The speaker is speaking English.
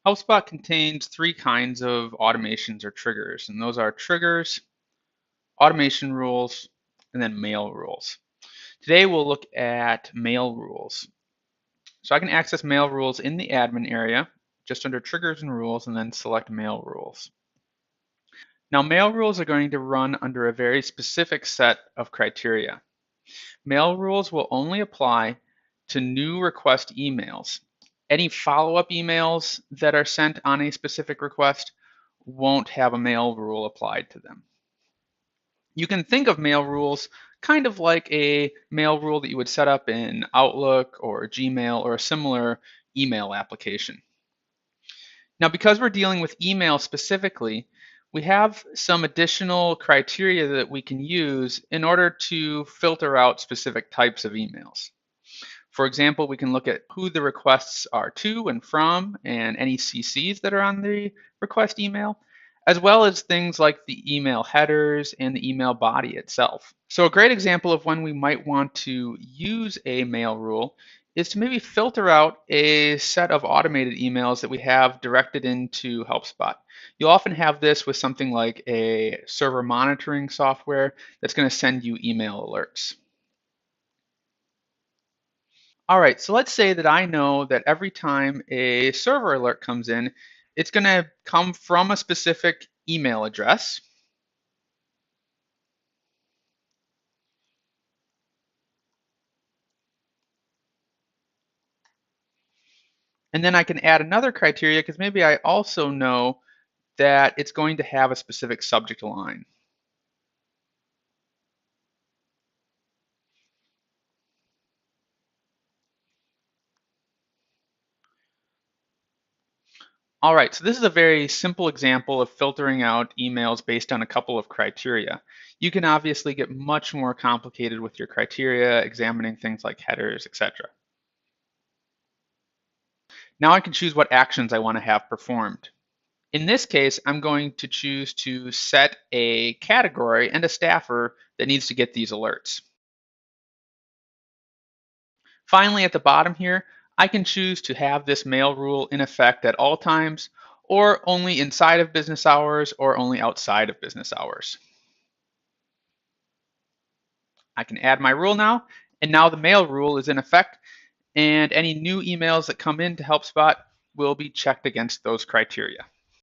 HelpSpot contains three kinds of automations or triggers, and those are triggers, automation rules, and then mail rules. Today we'll look at mail rules. So I can access mail rules in the admin area, just under triggers and rules, and then select mail rules. Now mail rules are going to run under a very specific set of criteria. Mail rules will only apply to new request emails. Any follow-up emails that are sent on a specific request won't have a mail rule applied to them. You can think of mail rules kind of like a mail rule that you would set up in Outlook or Gmail or a similar email application. Now, because we're dealing with email specifically, we have some additional criteria that we can use in order to filter out specific types of emails. For example, we can look at who the requests are to and from and any CCs that are on the request email, as well as things like the email headers and the email body itself. So a great example of when we might want to use a mail rule is to maybe filter out a set of automated emails that we have directed into HelpSpot. You'll often have this with something like a server monitoring software that's going to send you email alerts. All right, so let's say that I know that every time a server alert comes in, it's going to come from a specific email address. And then I can add another criteria because maybe I also know that it's going to have a specific subject line. All right, so this is a very simple example of filtering out emails based on a couple of criteria. You can obviously get much more complicated with your criteria, examining things like headers, etc. Now I can choose what actions I want to have performed. In this case, I'm going to choose to set a category and a staffer that needs to get these alerts. Finally, at the bottom here, I can choose to have this mail rule in effect at all times, or only inside of business hours, or only outside of business hours. I can add my rule now, and now the mail rule is in effect, and any new emails that come in to HelpSpot will be checked against those criteria.